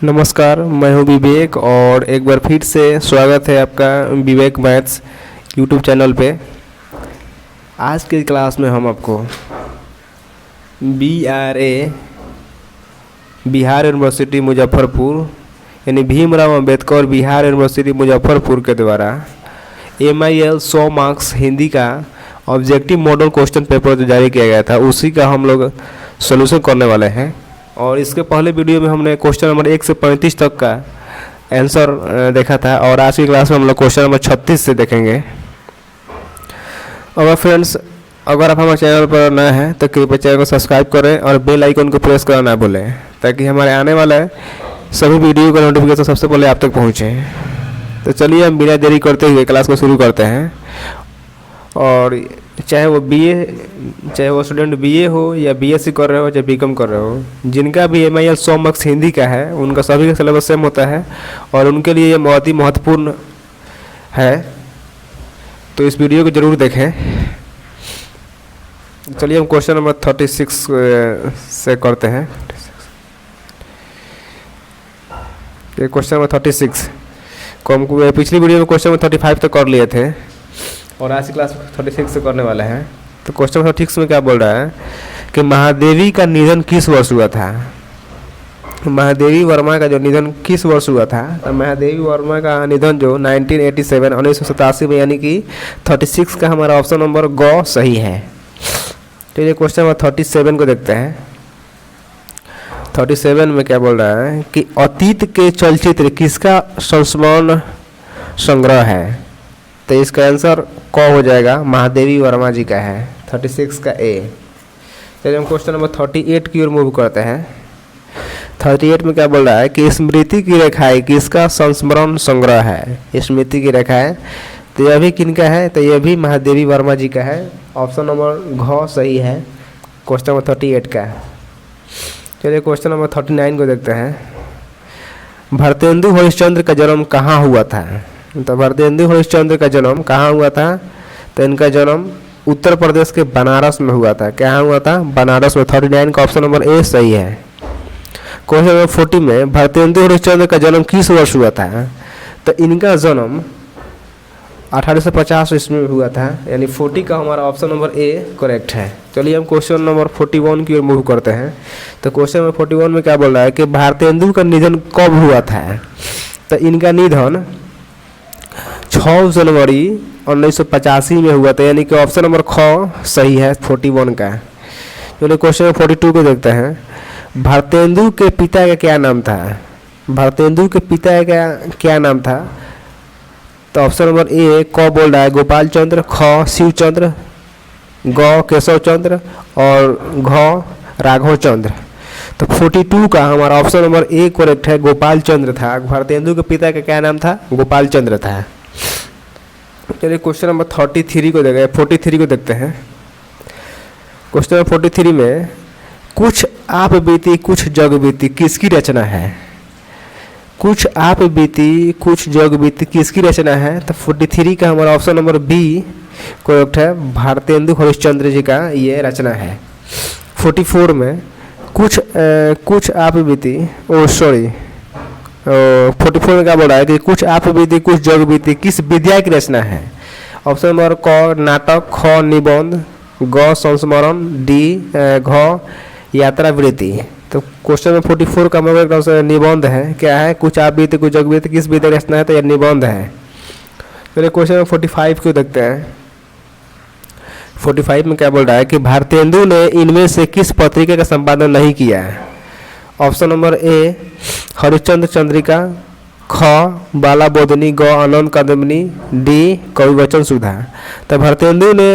नमस्कार, मैं हूं विवेक और एक बार फिर से स्वागत है आपका विवेक मैथ्स यूट्यूब चैनल पे। आज के क्लास में हम आपको BRA बिहार यूनिवर्सिटी मुजफ्फरपुर यानी भीमराव अंबेडकर बिहार यूनिवर्सिटी मुजफ्फरपुर के द्वारा MIL 100 मार्क्स हिंदी का ऑब्जेक्टिव मॉडल क्वेश्चन पेपर जो जारी किया गया था उसी का हम लोग सोल्यूशन करने वाले हैं। और इसके पहले वीडियो में हमने क्वेश्चन नंबर 1 से 35 तक का आंसर देखा था और आज की क्लास में हम लोग क्वेश्चन नंबर 36 से देखेंगे। और फ्रेंड्स, अगर आप हमारे चैनल पर नए हैं तो कृपया चैनल को सब्सक्राइब करें और बेल आइकन को प्रेस करना ना भूलें ताकि हमारे आने वाले सभी वीडियो का नोटिफिकेशन सबसे पहले आप तक पहुँचे। तो चलिए हम बिना देरी करते हुए क्लास को शुरू करते हैं। और चाहे वो स्टूडेंट BA हो या BSc कर रहे हो या BCom कर रहे हो, जिनका भी MIL 100 मार्क्स हिंदी का है उनका सभी का सिलेबस सेम होता है और उनके लिए ये बहुत ही महत्वपूर्ण है। तो इस वीडियो को ज़रूर देखें। चलिए हम क्वेश्चन नंबर 36 से करते हैं। ये क्वेश्चन नंबर 36 को हम पिछली वीडियो में क्वेश्चन नंबर 35 तक कर लिए थे और आज की क्लास 36 से करने वाले हैं। तो क्वेश्चन नंबर 36 में क्या बोल रहा है कि महादेवी का निधन किस वर्ष हुआ था। महादेवी वर्मा का जो निधन किस वर्ष हुआ था, तो महादेवी वर्मा का निधन जो 1987 में, यानी कि 36 का हमारा ऑप्शन नंबर ग सही है। तो ये क्वेश्चन नंबर 37 को देखते हैं। 37 में क्या बोल रहा है कि अतीत के चलचित्र किसका संस्मरण संग्रह है। तो इसका आंसर क हो जाएगा, महादेवी वर्मा जी का है, 36 का A। चलिए हम क्वेश्चन नंबर 38 की ओर मूव करते हैं। 38 में क्या बोल रहा है कि स्मृति की रेखाएं किसका संस्मरण संग्रह है। स्मृति की रेखाएं, तो यह भी किनका है, तो यह भी महादेवी वर्मा जी का है। ऑप्शन नंबर घ सही है क्वेश्चन नंबर 38 का। चलिए क्वेश्चन नंबर 39 को देखते हैं। भारतेंदु हरिश्चंद्र का जन्म कहाँ हुआ था। तो भारतेंदु हरिश्चंद्र का जन्म कहाँ हुआ था, तो इनका जन्म उत्तर प्रदेश के बनारस में हुआ था। क्या हुआ था, बनारस में। 39 का ऑप्शन नंबर A सही है। क्वेश्चन नंबर 40 में भारतेंदु हरिश्चंद्र का जन्म किस वर्ष हुआ था, तो इनका जन्म 1850 ईस्वी में हुआ था, यानी 40 का हमारा ऑप्शन नंबर A करेक्ट है। चलिए हम क्वेश्चन नंबर 41 की ओर मूव करते हैं। तो क्वेश्चन नंबर 41 में क्या बोल रहा है कि भारतेंदु का निधन कब हुआ था। तो इनका निधन 6 जनवरी 1985 में हुआ था, यानी कि ऑप्शन नंबर ख सही है 41 का। चलिए क्वेश्चन नंबर 42 को देखते हैं। भारतेंदु के पिता का क्या नाम था। भारतेंदु के पिता का क्या नाम था, तो ऑप्शन नंबर A क बोल रहा है, गोपाल चंद्र, ख शिवचंद्र, ग केशव चंद्र और घ राघव चंद्र। तो 42 का हमारा ऑप्शन नंबर A करेक्ट है, गोपाल चंद्र था। भारतेंदु के पिता का क्या नाम था, गोपाल चंद्र था। चलिए क्वेश्चन नंबर 43 को देखते हैं। क्वेश्चन नंबर 43 में कुछ आप बीती कुछ जग बीती किसकी रचना है। कुछ आप बीती कुछ जग बीती किसकी रचना है, तो 43 का हमारा ऑप्शन नंबर B करेक्ट है, भारतेंदु हरिश्चंद्र जी का ये रचना है। 44 में कुछ आप बीती 44 में क्या बोल रहा है कि कुछ आप बीती कुछ जग बीती किस विद्या की रचना है। ऑप्शन नंबर क नाटक, ख निबंध, ग संस्मरण, D घ यात्रा वृत्ति। तो क्वेश्चन में 44 का मतलब निबंध है। क्या है, कुछ आप बीते कुछ जग बीते किस विद्या की रचना है, तो यह निबंध है। चलिए क्वेश्चन नंबर 45 को देखते हैं। 45 में क्या बोल रहा है कि भारतेंदु ने इनमें से किस पत्रिका का संपादन नहीं किया है। Option number A Harishchandra Chandrika, ख बाला बोधनी, ग आनंद कादम्बिनी, D कविवचन सुधा। तो भारतेंदु ने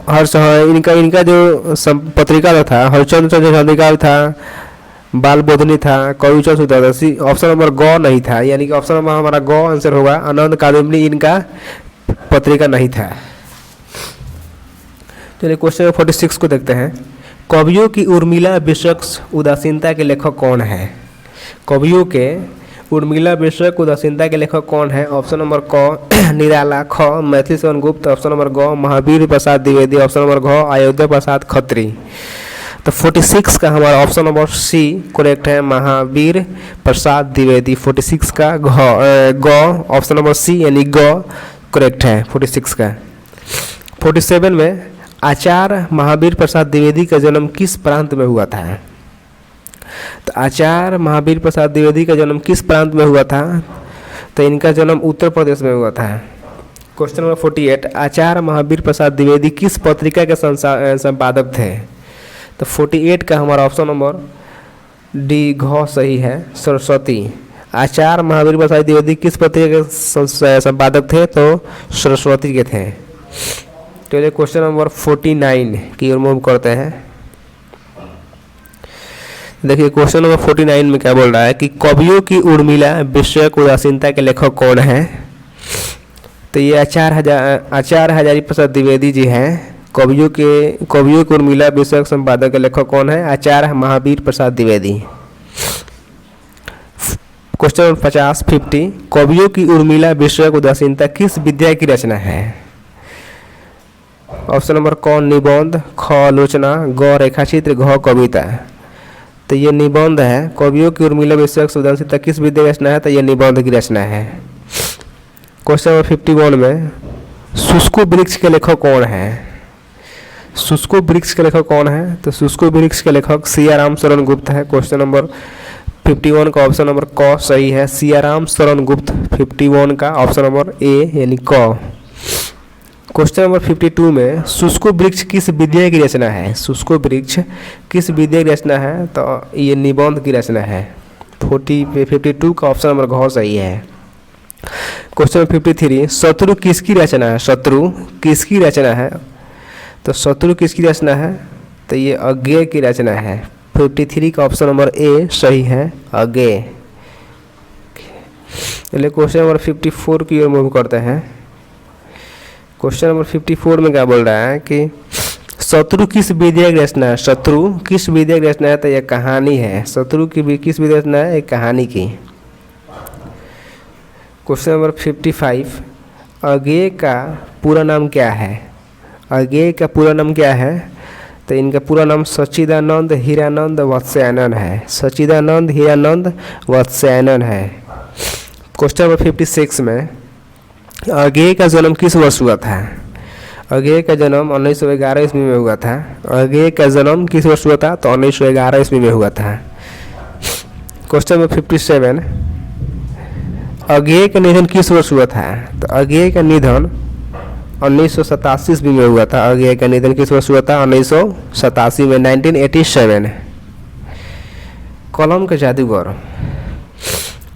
इनका जो पत्रिका था हरिश्चंद्र चंद्रिका था, बाल बोधनी था, कविवचन सुधा था। ऑप्शन नंबर ग नहीं था, यानी कि ऑप्शन नंबर हमारा ग आंसर होगा। आनंद कादम्बिनी इनका पत्रिका नहीं था। चलिए क्वेश्चन नंबर 46 को देखते हैं। कवियों की उर्मिला विषयक उदासीनता के लेखक कौन है। कवियों के उर्मिला विषयक उदासीनता के लेखक कौन है। ऑप्शन नंबर क निराला, ख मैथिली शरण गुप्त, ऑप्शन नंबर ग महावीर प्रसाद द्विवेदी, ऑप्शन नंबर घ अयोध्या प्रसाद खत्री। तो 46 का हमारा ऑप्शन नंबर सी करेक्ट है, महावीर प्रसाद द्विवेदी। 46 का ग ऑप्शन नंबर सी यानी ग करेक्ट है 46 का। 47 में आचार्य महावीर प्रसाद द्विवेदी का जन्म किस प्रांत में हुआ था? तो आचार्य महावीर प्रसाद द्विवेदी का जन्म किस प्रांत में हुआ था? तो इनका जन्म उत्तर प्रदेश में हुआ था। क्वेश्चन नंबर 48, आचार्य महावीर प्रसाद द्विवेदी किस पत्रिका के संपादक थे? तो 48 का हमारा ऑप्शन नंबर डी घ सही है, सरस्वती। आचार्य महावीर प्रसाद द्विवेदी किस पत्रिका के संपादक थे? तो सरस्वती के थे। चलिए क्वेश्चन नंबर 49 की ओर मूव करते हैं। देखिए क्वेश्चन नंबर 49 में क्या बोल रहा है कि कवियों की उर्मिला विषयक उदासीनता के लेखक कौन है? तो ये आचार्य हजारी प्रसाद द्विवेदी जी हैं। कवियों की उर्मिला विषयक संपादक के लेखक कौन है? आचार्य महावीर प्रसाद द्विवेदी। क्वेश्चन नंबर 50 कवियों की उर्मिला विषयक उदासीनता किस विद्या की रचना है? ऑप्शन नंबर क निबंध, ख आलोचना, ग रेखाचित्र, घ कविता। तो ये निबंध है। कवियों की उर्मिला विषयक उदासीनता किस विद्या की रचना है? तो ये निबंध की रचना है। क्वेश्चन नंबर 51 में शुष्को वृक्ष के लेखक कौन है? शुष्को वृक्ष के लेखक कौन है? तो शुष्को वृक्ष के लेखक सियाराम शरण गुप्त है। क्वेश्चन नंबर 51 का ऑप्शन नंबर क सही है, सियाराम शरण गुप्त। 51 का ऑप्शन नंबर ए यानी क। क्वेश्चन नंबर 52 में शुष्को वृक्ष किस विद्या की रचना है? शुष्को वृक्ष किस विद्या की रचना है? तो ये निबंध की रचना है। 52 का ऑप्शन नंबर घ सही है। क्वेश्चन नंबर 53 शत्रु किसकी रचना है? शत्रु किसकी रचना है? तो शत्रु किसकी रचना है? तो ये अज्ञेय की रचना है। 53 का ऑप्शन नंबर ए सही है, अज्ञेय। चलिए क्वेश्चन नंबर 54 की ओर मूव करते हैं। क्वेश्चन नंबर 54 में क्या बोल रहा है कि शत्रु किस विद्या की रचना है? शत्रु किस विद्या की रचना है? तो यह कहानी है। शत्रु की किस विद्या की रचना है? एक कहानी की। क्वेश्चन नंबर 55 अज्ञेय का पूरा नाम क्या है? अज्ञेय का पूरा नाम क्या है? तो इनका पूरा नाम सच्चिदानंद हीरानंद वत्स्यायन है। सच्चिदानंद हीरानंद वत्स्यायन है। क्वेश्चन नंबर 56 में अज्ञेय का जन्म किस वर्ष हुआ था? अज्ञेय का जन्म 1911 ईस्वी में हुआ था। अज्ञेय का जन्म किस वर्ष हुआ था? तो 1911 ईस्वी में हुआ था। क्वेश्चन नंबर 57 अज्ञेय का निधन किस वर्ष हुआ था? तो अज्ञेय का निधन 1987 ईस्वी में हुआ था। अज्ञेय का निधन किस वर्ष हुआ था? 1987 में, 1987। कलम का जादूगर।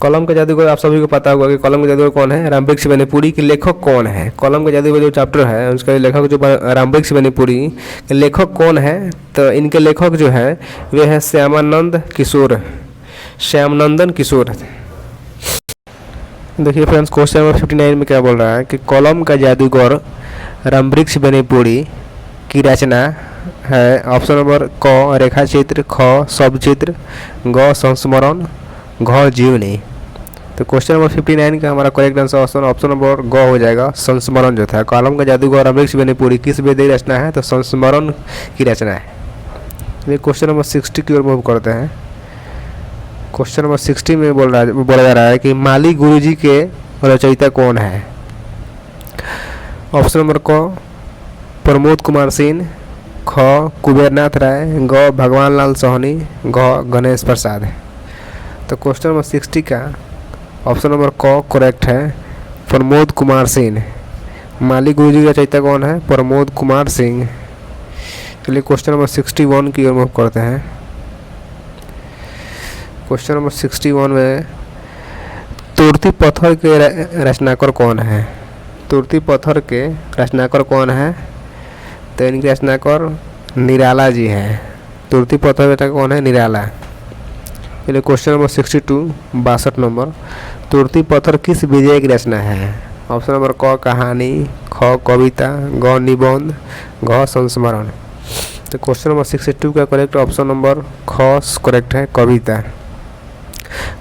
कलम का जादूगर आप सभी को पता होगा कि कलम का जादूगर कौन है? रामवृक्ष बेनीपुरी के लेखक कौन है? कलम का जादूगर जो चैप्टर है उसका लेखक जो रामवृक्ष बेनीपुरी के लेखक कौन है? तो इनके लेखक जो है वे है श्यामानंद किशोर, श्यामनंदन किशोर। देखिए फ्रेंड्स क्वेश्चन नंबर 59 में क्या बोल रहा है कि कलम का जादूगर रामवृक्ष बेनीपुरी की रचना है। ऑप्शन नंबर क रेखाचित्र, ख शब्दचित्र, ग संस्मरण, घ जीवनी। तो क्वेश्चन नंबर 59 का हमारा करेक्ट आंसर ऑप्शन नंबर ग हो जाएगा, संस्मरण जो था। कलम का जादूगर रामवृक्ष बेनीपुरी किस विद्या की रचना है? तो संस्मरण की रचना है। ये क्वेश्चन नंबर 60 की ओर मूव करते हैं। क्वेश्चन नंबर 60 में बोला जा रहा है कि माली गुरुजी के रचयिता कौन है? ऑप्शन नंबर क प्रमोद कुमार सिंह, ख कुबेरनाथ राय, ग भगवान लाल सोहनी, घ गणेश प्रसाद। तो क्वेश्चन नंबर 60 का ऑप्शन नंबर क करेक्ट है, प्रमोद कुमार सिंह। माली गुरुजी का रचयिता कौन है? प्रमोद कुमार सिंह। चलिए क्वेश्चन नंबर 61 की ओर मूव करते हैं। क्वेश्चन नंबर 61 में तुर्ती पत्थर के रचनाकार कौन है? तुर्ती पत्थर के रचनाकार कौन है? तो इनके रचनाकार निराला जी हैं। तुर्ती पत्थर का कौन है? निराला। चलिए क्वेश्चन नंबर 62 62 नंबर तुर्ती पत्थर किस विजय की रचना है? ऑप्शन नंबर क कहानी, ख कविता, ग निबंध, घ संस्मरण। तो क्वेश्चन नंबर 62 का करेक्ट ऑप्शन नंबर ख करेक्ट है, कविता।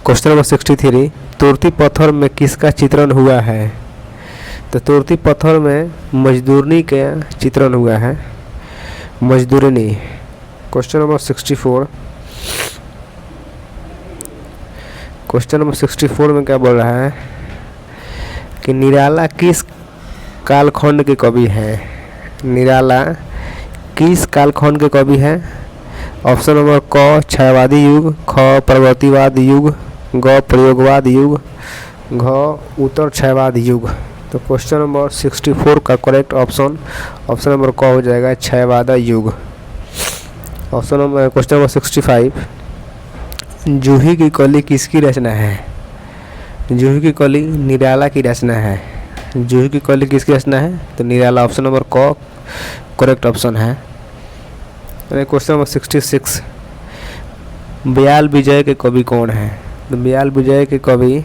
क्वेश्चन नंबर 63 तुर्ती पत्थर में किसका चित्रण हुआ है? तो तुर्ती पत्थर में मजदूरनी का चित्रण हुआ है, मजदूरनी। Question number 64। क्वेश्चन नंबर 64 में क्या बोल रहा है कि निराला किस कालखंड के कवि हैं? निराला किस कालखंड के कवि हैं? ऑप्शन नंबर क छायावादी युग, ख प्रगतिवाद युग, ग प्रयोगवाद युग, घ उत्तर छायावाद युग। तो क्वेश्चन नंबर 64 का करेक्ट ऑप्शन नंबर क हो जाएगा, छायावाद युग। ऑप्शन नंबर क्वेश्चन नंबर 65, जूही की कली किसकी रचना है? जूही की कली निराला की रचना है। जूही की कली किसकी रचना है? तो निराला। ऑप्शन नंबर क करेक्ट ऑप्शन है। क्वेश्चन नंबर 66, ब्याल विजय के कवि कौन है? तो ब्याल विजय के कवि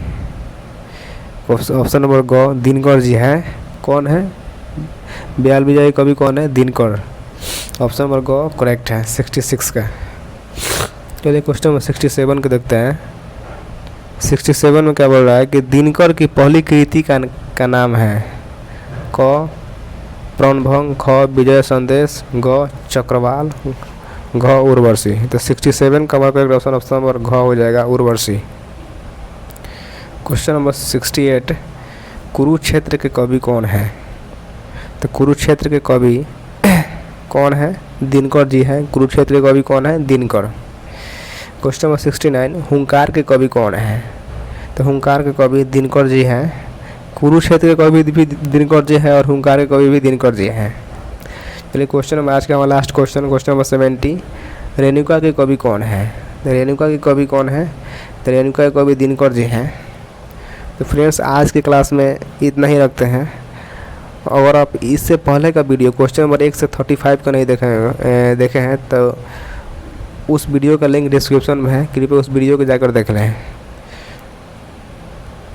ऑप्शन नंबर ग दिनकर जी हैं। कौन है ब्याल विजय के कवि? कौन है? दिनकर। ऑप्शन नंबर ग करेक्ट है 66 का। चलिए क्वेश्चन नंबर 67 को देखते हैं। 67 में क्या बोल रहा है कि दिनकर की पहली कृति का नाम है? क प्रणभंग, ख विजय संदेश, ग चक्रवाल, घ उर्वशी। तो 67 का करेक्ट ऑप्शन नंबर घ हो जाएगा, उर्वशी। क्वेश्चन नंबर 68, कुरुक्षेत्र के कवि कौन है? तो कुरुक्षेत्र के कवि कौन है? दिनकर जी हैं। कुरुक्षेत्र के कवि कौन है? दिनकर। क्वेश्चन नंबर 69, हुंकार के कवि कौन है? तो हुंकार के कवि दिनकर जी हैं। कुरुक्षेत्र के कवि भी दिनकर जी हैं और हुंकार के कवि भी दिनकर जी हैं। चलिए क्वेश्चन नंबर आज का हमारा लास्ट क्वेश्चन नंबर 70, रेणुका के कवि कौन है? तो रेणुका के कवि कौन है? तो रेणुका के कवि दिनकर जी हैं। तो फ्रेंड्स आज की क्लास में इतना ही रखते हैं। अगर आप इससे पहले का वीडियो क्वेश्चन नंबर 1 से 35 का नहीं देखे हैं तो उस वीडियो का लिंक डिस्क्रिप्शन में है, कृपया उस वीडियो को जाकर देख लें।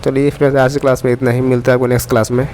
चलिए फ्रेंड्स आज की क्लास में इतना ही, मिलता है आपको नेक्स्ट क्लास में।